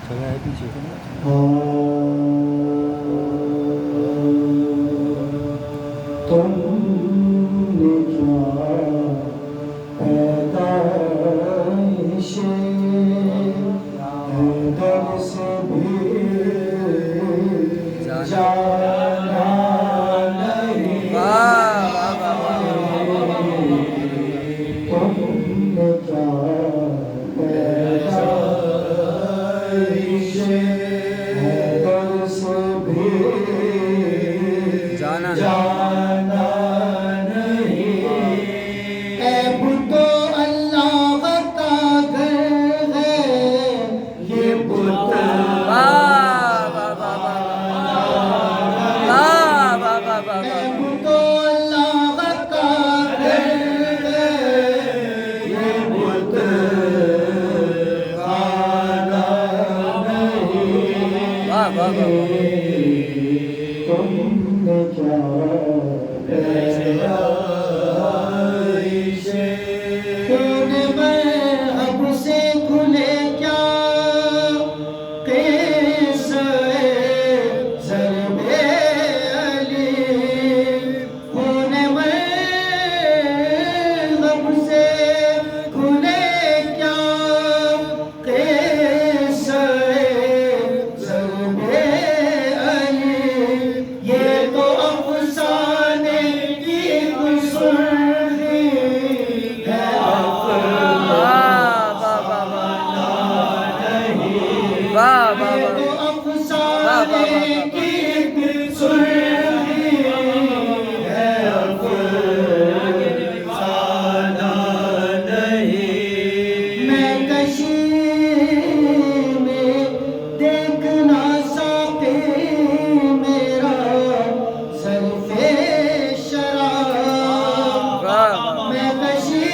जगह है पीछे। तुमने क्या पैदाइश हैदर से भी जाना नहीं। तुमने क्या पैदाइश हैदर से भी जाना नहीं। ऐब तो अल्लाह का घर है ये बुत। ऐब तो अल्लाह का घर है ये बुत खाना नहीं। तुमने क्या पैदाइश तूने मरहब से खुले क्या क़िस्से ज़र्बे अली। तूने मरहब से खुले क्या क़िस्से ज़र्बे अली। ये तो अफ़साने की सुर्ख़ी है, ये तो अफ़साने की सुर्ख़ी है, अफ़साना नहीं। मैं कशी में देखना साक़ी मेरा ज़र्फ़े शराब। मैं कशी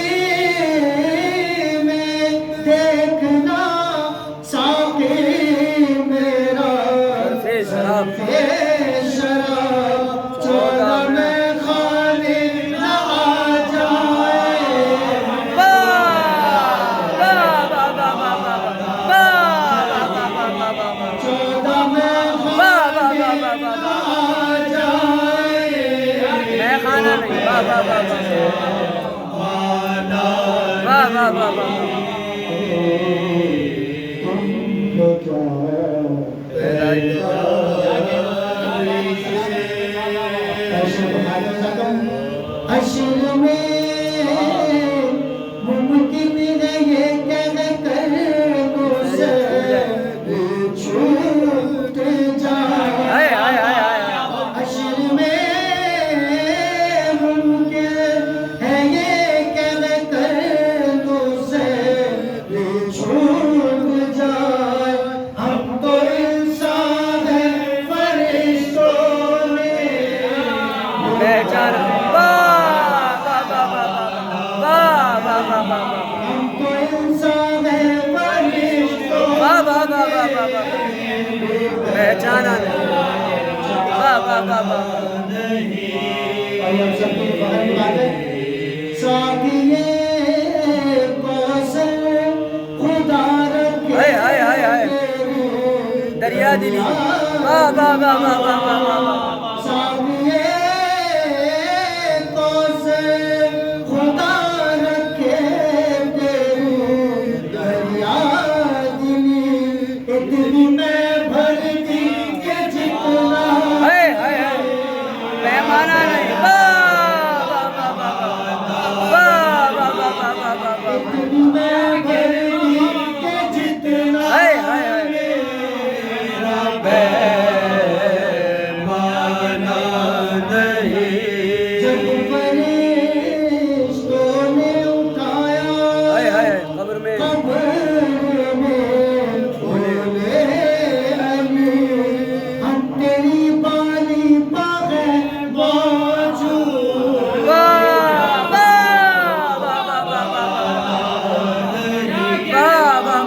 में देखना साक़ी मेरा ज़र्फ़े शराब। चौदह में खाली न आ जाए, चौदह में खाली न आ जाए। खाना नहीं। तुमने क्या हश्र में मुमकिन है ये कह कर मुझसे छूट जाए। हश्र में मुमकिन है ये कह कर मुझसे छूट जाए। हम तो इंसान हैं फरिश्तों ने पहचान। हमको इंसान है फरिश्तों पहचाना नहीं। और हम सबको फहम बात साकिए कौसर खुदा रखे दरिया दिली। साकिए कौसर खुदा रखे तेरी दरिया दिली। इतनी मैं भरती के जितना पैमाना नहीं। इतनी मैं भरती के जितना मेरा पैमाना नहीं। जब फरिश्तों ने उठाया कब्र में बोले अली हम तेरी बाली पागे मौजूद।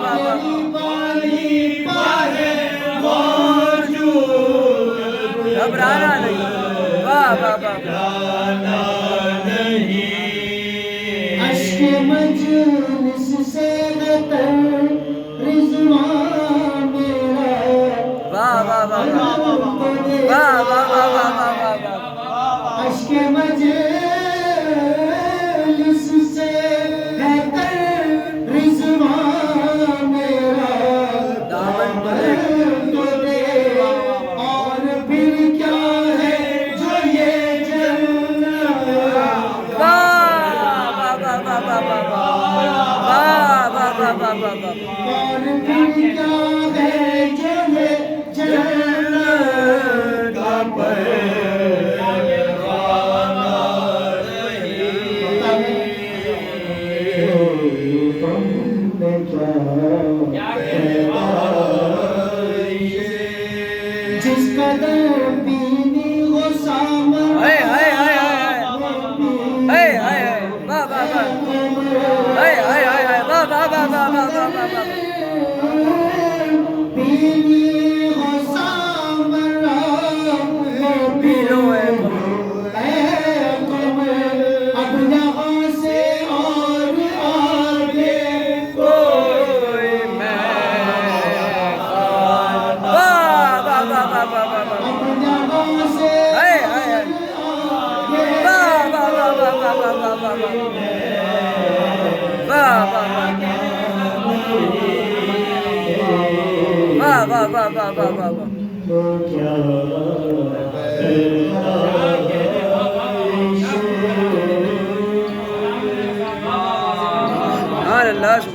तेरी बाली पागे मौजूद। घबराना नहीं। घबराना नहीं। अश्क मजलिस से गतर रिज़वान में वाह वाह और फिर क्या है जो ये जन्नत का परवाना तुमने क्या जिस कदर पीनी हो सामर हाय हाय हाय हाय हाय हाय हाय वाह वाह वाह हाय हाय हाय हाय वाह वाह वाह वाह वाह वाह वाह पीनी हो सामर पी लो है अब यहाँ से और आगे कोई मैं वाह वाह वाह वाह वाह वाह वाह अब यहाँ से हाय हाय हाय वाह वाह वाह वाह वाह वाह वाह वाह वाह वाह वाह वाह वाह वाह वाह वाह अल्लाह